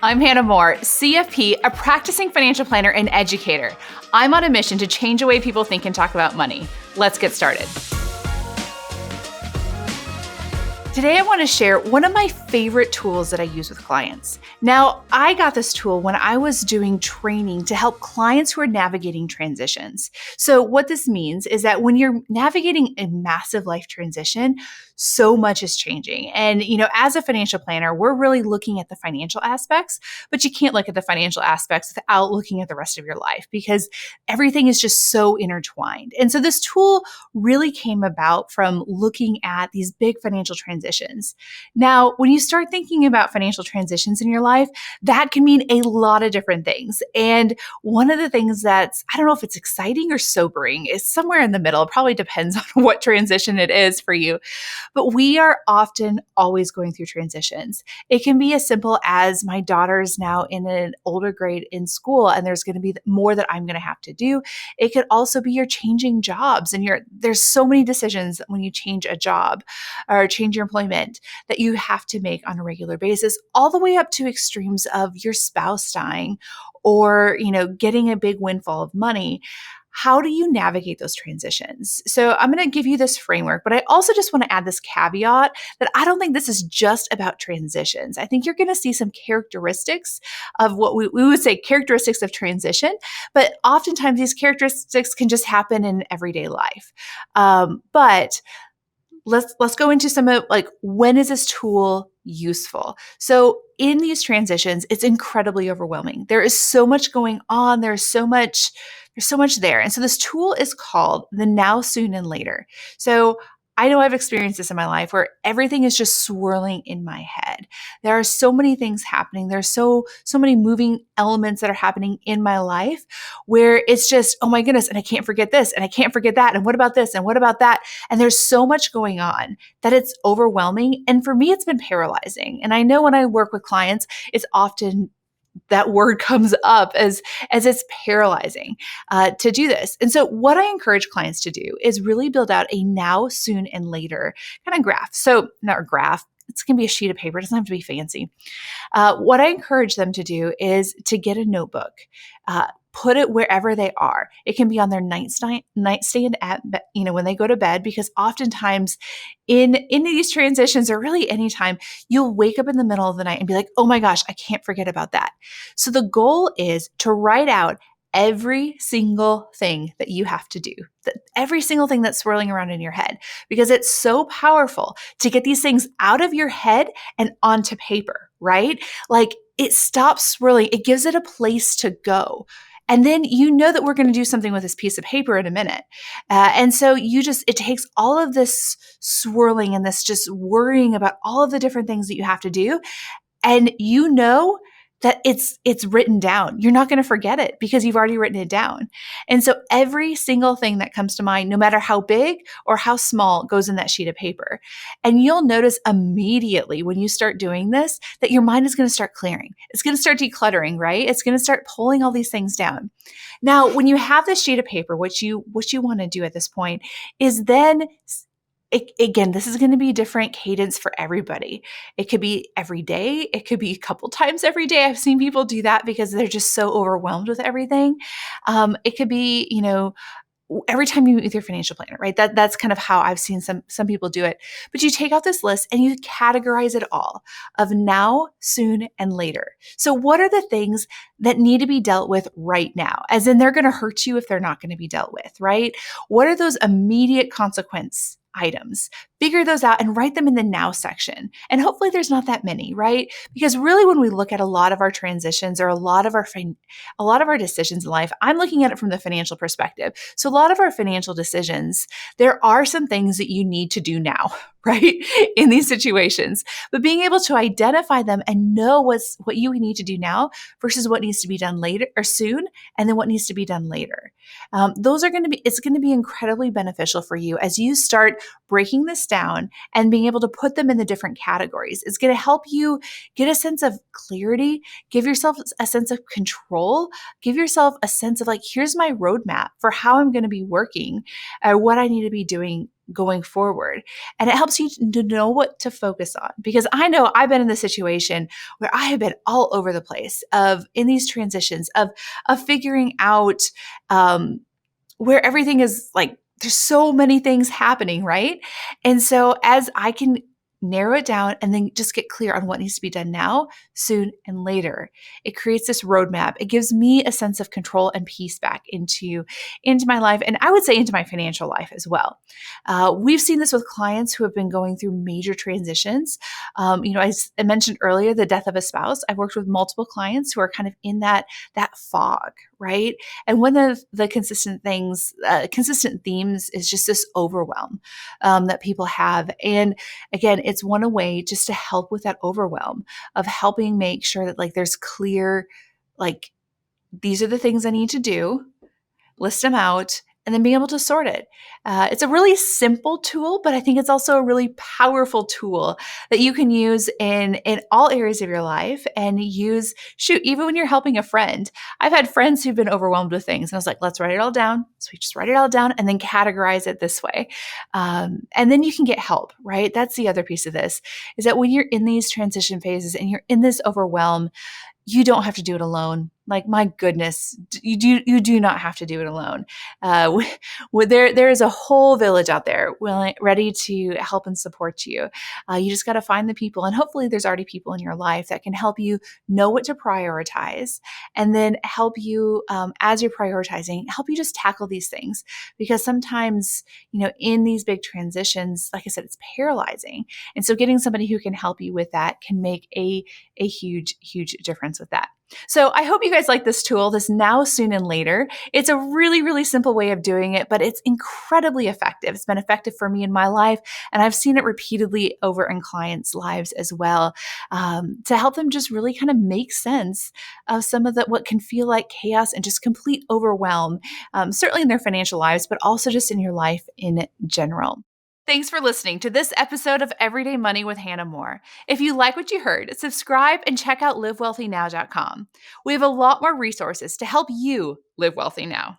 I'm Hannah Moore, CFP, a practicing financial planner and educator. I'm on a mission to change the way people think and talk about money. Let's get started. Today, I want to share one of my favorite tools that I use with clients. Now, I got this tool when I was doing training to help clients who are navigating transitions. So what this means is that when you're navigating a massive life transition, so much is changing. And, as a financial planner, we're really looking at the financial aspects, but you can't look at the financial aspects without looking at the rest of your life because everything is just so intertwined. And so this tool really came about from looking at these big financial transitions. Now, when you start thinking about financial transitions in your life, that can mean a lot of different things. And one of the things that's, I don't know if it's exciting or sobering, is somewhere in the middle. It probably depends on what transition it is for you. But we are often always going through transitions. It can be as simple as my daughter's now in an older grade in school, and there's going to be more that I'm going to have to do. It could also be you're changing jobs, and there's so many decisions when you change a job or change your employment that you have to make on a regular basis, all the way up to extremes of your spouse dying or, getting a big windfall of money. How do you navigate those transitions? So I'm going to give you this framework, but I also just want to add this caveat that I don't think this is just about transitions. I think you're going to see some characteristics of what we would say characteristics of transition, but oftentimes these characteristics can just happen in everyday life. But let's go into some of when is this tool useful? So in these transitions, it's incredibly overwhelming. There is so much going on. There's so much there. And so this tool is called the now, soon, and later. So I know I've experienced this in my life where everything is just swirling in my head. There are so many things happening. There's so many moving elements that are happening in my life where it's just, oh my goodness, and I can't forget this, and I can't forget that, and what about this, and what about that? And there's so much going on that it's overwhelming. And for me, it's been paralyzing. And I know when I work with clients, it's often that word comes up as it's paralyzing to do this. And so what I encourage clients to do is really build out a now, soon, and later kind of graph. So not a graph. It's going to be a sheet of paper. It doesn't have to be fancy. What I encourage them to do is to get a notebook, put it wherever they are. It can be on their nightstand at, when they go to bed, because oftentimes in these transitions, or really anytime, you'll wake up in the middle of the night and be like, oh my gosh, I can't forget about that. So the goal is to write out every single thing that you have to do, every single thing that's swirling around in your head, because it's so powerful to get these things out of your head and onto paper, right? Like it stops swirling. It gives it a place to go. And then you know that we're going to do something with this piece of paper in a minute. And so it takes all of this swirling and this just worrying about all of the different things that you have to do. And that it's written down. You're not going to forget it because you've already written it down. And so every single thing that comes to mind, no matter how big or how small, goes in that sheet of paper. And you'll notice immediately when you start doing this that your mind is going to start clearing. It's going to start decluttering, right? It's going to start pulling all these things down. Now, when you have this sheet of paper, what you want to do at this point is then again, this is going to be different cadence for everybody. It could be every day. It could be a couple times every day. I've seen people do that because they're just so overwhelmed with everything. It could be, every time you meet with your financial planner, right? That's kind of how I've seen some people do it. But you take out this list and you categorize it all of now, soon, and later. So what are the things that need to be dealt with right now? As in they're going to hurt you if they're not going to be dealt with, right? What are those immediate consequence items? Figure those out and write them in the now section. And hopefully there's not that many, right? Because really when we look at a lot of our transitions or a lot of our decisions in life, I'm looking at it from the financial perspective. So a lot of our financial decisions, there are some things that you need to do now, right? In these situations, but being able to identify them and know what you need to do now versus what needs to be done later or soon, and then what needs to be done later. It's going to be incredibly beneficial for you as you start breaking this down and being able to put them in the different categories. It's going to help you get a sense of clarity, give yourself a sense of control, give yourself a sense of here's my roadmap for how I'm going to be working, what I need to be doing going forward. And it helps you to know what to focus on. Because I know I've been in the situation where I have been all over the place of in these transitions of figuring out where everything is like there's so many things happening, right? And so as I can narrow it down and then just get clear on what needs to be done now, soon, and later, it creates this roadmap. It gives me a sense of control and peace back into my life, and I would say into my financial life as well. We've seen this with clients who have been going through major transitions. I mentioned earlier the death of a spouse. I've worked with multiple clients who are kind of in that fog, right? And one of the consistent themes is just this overwhelm that people have. And again, it's one way just to help with that overwhelm of helping make sure that like there's clear, like these are the things I need to do, list them out, and then being able to sort it. It's a really simple tool, but I think it's also a really powerful tool that you can use in all areas of your life and use, even when you're helping a friend. I've had friends who've been overwhelmed with things, and I was like, let's write it all down. So we just write it all down and then categorize it this way. And then you can get help, right? That's the other piece of this, is that when you're in these transition phases and you're in this overwhelm, you don't have to do it alone. Like, my goodness, you do not have to do it alone. There is a whole village out there ready to help and support you. You just got to find the people, and hopefully there's already people in your life that can help you know what to prioritize, and then help you as you're prioritizing, help you just tackle these things. Because sometimes, in these big transitions, like I said, it's paralyzing. And so getting somebody who can help you with that can make a huge, huge difference with that. So I hope you guys like this tool, this now, soon, and later. It's a really, really simple way of doing it, but it's incredibly effective. It's been effective for me in my life, and I've seen it repeatedly over in clients' lives as well, to help them just really kind of make sense of some of what can feel like chaos and just complete overwhelm, certainly in their financial lives, but also just in your life in general. Thanks for listening to this episode of Everyday Money with Hannah Moore. If you like what you heard, subscribe and check out livewealthynow.com. We have a lot more resources to help you live wealthy now.